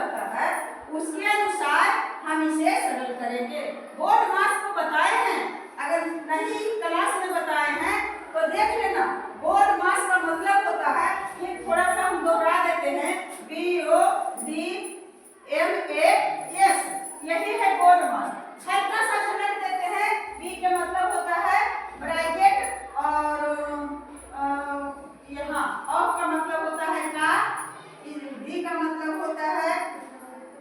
होता है उसके अनुसार हम इसे सरल करेंगे। बोर्ड मास को बताए हैं, अगर नहीं क्लास में बताए हैं तो देख लेना। बोर्ड मास का मतलब होता है, ये थोड़ा सा हम दोहरा देते हैं, BODMAS, यही है बोर्ड मास। हल्का सा समझ देते हैं। B का मतलब होता है ब्रैकेट और यहाँ ऑफ का मतलब होता है का, D का मतलब होता है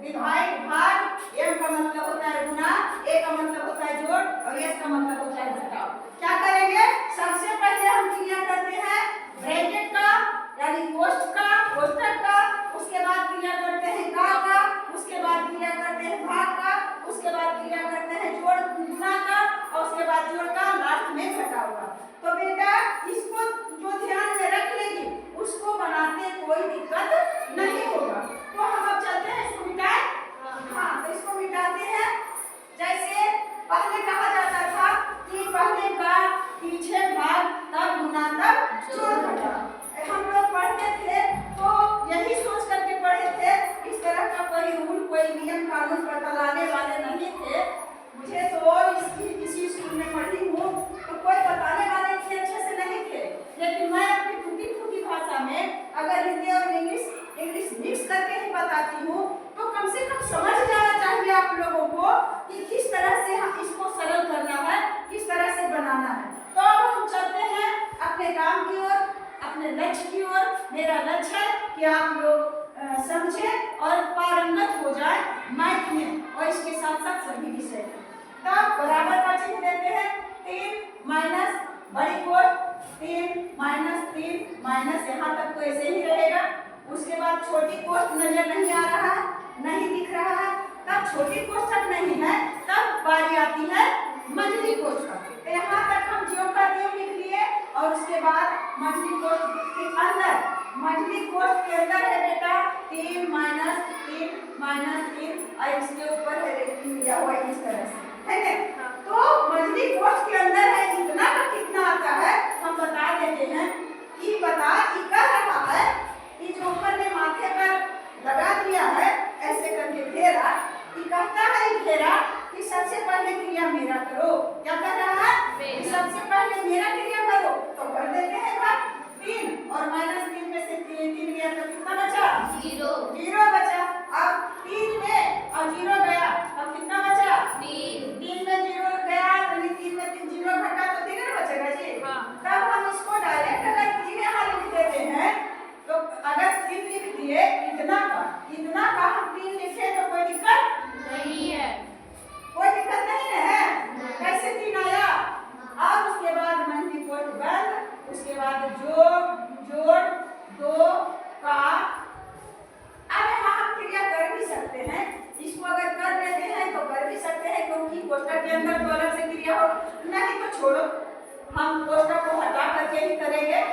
डिवाइड भाग, M का मतलब होता है गुना, A का मतलब होता है जोड़ और S का मतलब होता है घटाव। क्या करेंगे? सबसे पहले हम क्रिया करते हैं ब्रैकेट का यानी कोष्ठक का, उसके बाद क्रिया करते हैं का, उसके बाद क्रिया करते हैं भाग का, उसके बाद क्रिया करते हैं जोड़ गुना का और उसके बाद जोड़ का, लास्ट में घटाव का। तो बेटा इसको जो ध्यान में रख लेगी उसको बनाते कोई दिक्कत नहीं होगा। तो हम अब चलते हैं इसको मिटाएं। हाँ, तो इसको मिटाते हैं। जैसे पहले कहा जाता था कि पहले का पीछे भाग तब गुना तब जोड़ घटाव। हम लोग पढ़ते थे तो यही सोच करके पढ़े थे, इस तरह का कोई रूल कोई नियम कानून बतलाने वाले नहीं थे। मुझे तो इसी स्कूल में पढ़ी हूँ तो कोई बताने वाले थे अच्छे से नहीं थे, लेकिन मैं अपनी टूटी फूटी भाषा में अगर हिंदी और इंग्लिश मिक्स करके ही बताती हूँ तो कम से कम समझ जाना चाहिए आप लोगों को कि किस तरह से हम इसको सरल करना है, किस तरह से बनाना है। तो अब हम चलते हैं अपने काम की ओर, अपने लक्ष्य की ओर। मेरा लक्ष्य है कि आप लोग समझें और पारंगत हो जाए मैथ में और इसके साथ साथ सभी विषय में। तब बराबर का चिन्ह देते हैं, 3 माइनस बड़ी कोट 3 माइनस 3 माइनस, यहाँ तक तो ऐसे ही रहेगा। उसके बाद छोटी कोष्ठ नजर नहीं आ रहा है, नहीं दिख रहा है, तब छोटी कोष्ठक नहीं है, तब बारी आती है मंझली कोष्ठक। यहाँ तक हम ज्यों का त्यों लिख लिए और उसके बाद मंझली कोष्ठ के अंदर, मंझली कोष्ठ के अंदर है बेटा 3 माइनस 3 और इसके ऊपर है रेखी दिया हुआ इस तरह से, है ना? तो मंझली कोष्ठ के अंदर है इतना का कितना आता है हम बता देते हैं। कि बता कि कह रहा है कि जो ऊपर ने माथे पर लगा दिया है ऐसे करके घेरा, कि कहता है घेरा कि सबसे पहले क्रिया मेरा करो। क्या कर रहा है? सबसे पहले मेरा क्रिया करो। तो कर देते हैं भाग 3 और -3 में से 3 गया तो कितना बचा? 0 बचा। अब 3 में और 0 गया, अब कितना बचा? 3 में 0 गया यानी 3 में 3 0 घटा तो 3 बचेगा जी। तब हम इसको डायरेक्ट अगर 3 यहाँ लिख देते हैं तो अगर 3 लिख दिए इतना का हम 3 लिखे तो कोई दिक्कत नहीं है, कोई दिक्कत नहीं है। कैसे 3 आया? अब उसके बाद मंझली कोष्ठ बंद, उसके बाद जोड़ 2 का। अब यहाँ हम क्रिया कर भी सकते हैं, इसको अगर कर लेते हैं तो कर भी सकते हैं क्योंकि कोष्ठक के अंदर तो अलग से क्रिया हो, नहीं तो छोड़ो हम कोष्ठक को हटा करके ही करेंगे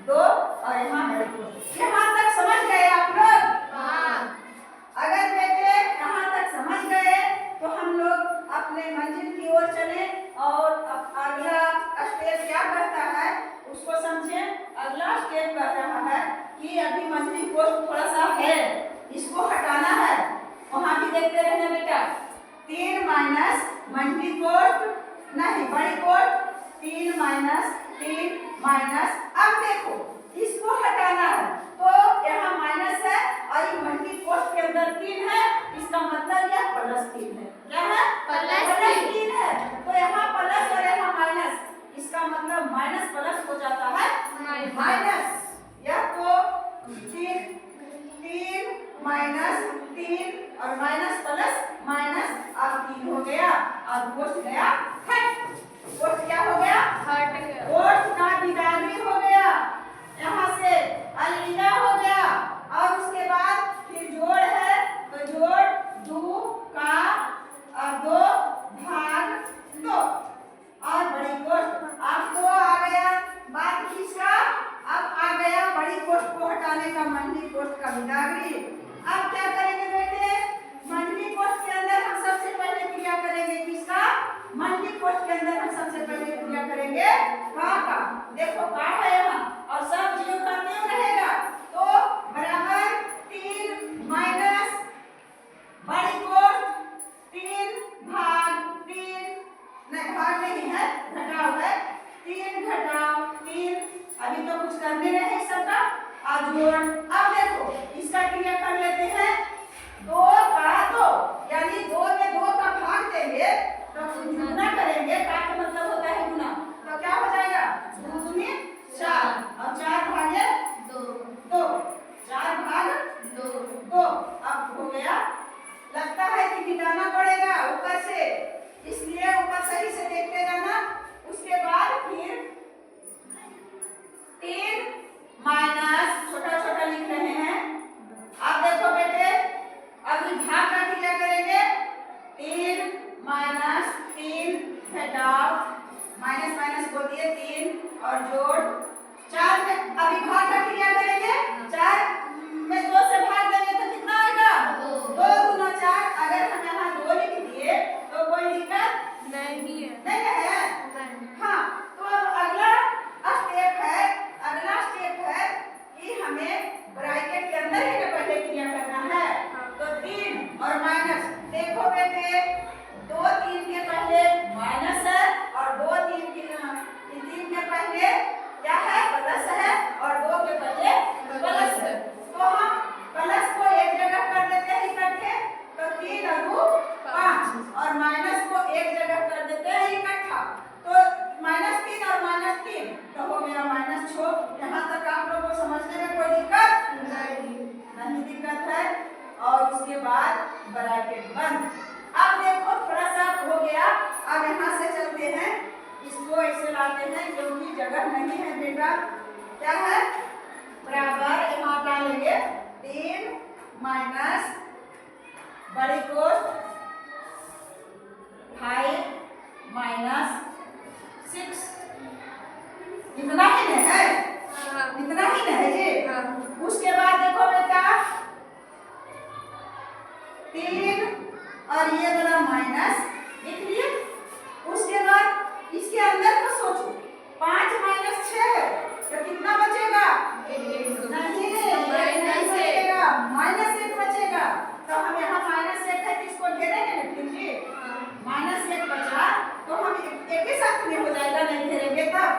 2 और यहाँ बड़ी कोष्ठक। यहाँ तक समझ गए आप लोग? हाँ। अगर बेटे यहाँ तक समझ गए तो हम लोग अपने मंजिल की ओर चले और अगला स्टेप क्या करता है उसको समझे। अगला स्टेप कर रहा है कि अभी मंजिल कोष्ठ थोड़ा सा है, इसको हटाना है। वहाँ भी देखते रहना बेटा, 3 माइनस मंजिल कोष्ठ नहीं बड़ी कोष्ठ 3 माइनस 3 माइनस। अब देखो इसको हटाना है तो यहाँ माइनस है और ये मंजिल कोष्ठ के अंदर 3 है, इसका मतलब यह +3 है। क्या है? +3 है। तो यहाँ प्लस और यहाँ माइनस, इसका मतलब माइनस प्लस हो जाता है माइनस। यह तो 3 माइनस 3 और माइनस प्लस माइनस, अब 3 हो गया और कोष्ठ गया हट। कोष्ठ क्या हो गया? हट गया। कोष्ठ का विदागरी हो गया, यहाँ से अलविदा हो गया। और उसके बाद फिर जोड़ है तो जोड़ 2 का और 2 भाग 2 और बड़ी कोष्ठ। अब 2 आ गया, बात किसका? अब आ गया बड़ी कोष्ठ को हटाने का मंझली कोष्ठ का विदागरी। अब क्या करेंगे बेटे? मंझली कोष्ठ के अंदर हम सबसे पहले क्रिया करेंगे किसका? मंझली कोष्ठ के अंदर हम सबसे पहले क्रिया गया। लगता है कि मिटाना पड़ेगा ऊपर से, इसलिए ऊपर सही से देखते जाना। उसके बाद फिर 3 माइनस छोटा छोटा लिख रहे हैं। आप देखो बेटे, अभी भाग का क्रिया करेंगे। 3 माइनस 3 घटाओ, माइनस माइनस बोल दिए 3 और जोड़ 4 में अभी भाग का क्रिया करेंगे। 4 में 2 से भाग देंगे तो कितना आएगा? 2 गुना 4। अगर हम यहाँ 2 लिख दिए तो कोई दिक्कत नहीं है। हाँ, तो अब अगला स्टेप है कि हमें ब्रैकेट के अंदर ही पहले क्रिया करना है। तो 3 और माइनस, देखो बेटे 2 3 के पहले माइनस है और 2 3 के पहले क्या है? प्लस है और 2 के पहले प्लस है। तो हम प्लस को एक जगह कर देते हैं इकट्ठे, तो 3 और 5 और माइनस को एक जगह कर देते हैं इकट्ठा, तो -3 और -3 तो हो गया -6। यहाँ तक आप लोगों को समझने में कोई दिक्कत नहीं दिक्कत है। और उसके बाद ब्रैकेट बंद। अब देखो थोड़ा सा हो गया। अब यहाँ से चलते हैं, इसको ऐसे लाते हैं क्योंकि जगह नहीं है बेटा। क्या है? बराबर यहाँ डालेंगे 3 माइनस बड़ी कोष्ठ 5 माइनस 6। इतना ही नहीं है? इतना ही नहीं है जी। उसके बाद देखो बेटा 3 और ये वाला माइनस लिख लिए। उसके बाद इसके अंदर को सोचो, 5 माइनस 6 तो कितना बचेगा? नहीं बचेगा, -1 बचेगा। तो हम यहाँ -1 है, किसको घेरेंगे ना फिर जी? -1 बचा तो हम एक ही साथ में हो जाएगा, नहीं घेरेंगे तब।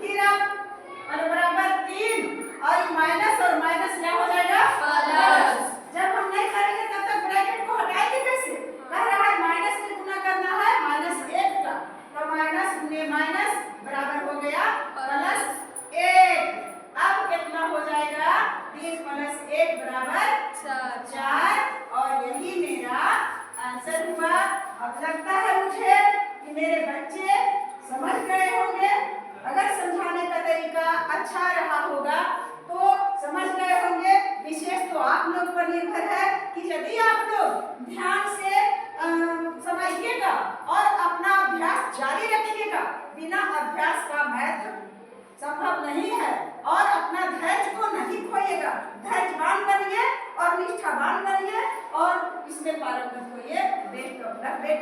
फिर अब बराबर 3 और माइनस क्या हो जाएगा? प्लस। जब हम नहीं करेंगे तब तक ब्रैकेट को हटाएंगे कैसे? कह रहा है माइनस से गुना करना है -1 का, तो माइनस गुने माइनस बराबर हो गया +1। अब कितना हो जाएगा? 3 + 1 बराबर 4 और यही मेरा आंसर हुआ। अब लगता है मुझे कि मेरे बच्चे समझ गए होंगे। अगर समझाने का तरीका अच्छा रहा होगा तो समझ गए होंगे। विशेष तो आप लोग पर निर्भर है कि यदि आप लोग ध्यान से समझिएगा और अपना अभ्यास जारी रखिएगा। बिना अभ्यास का मैथ संभव नहीं है। और अपना धैर्य को नहीं खोइएगा, धैर्यवान बनिए और निष्ठावान बनिए और इसमें पारंगत होइए। बेस्ट ऑफ लक बेटा।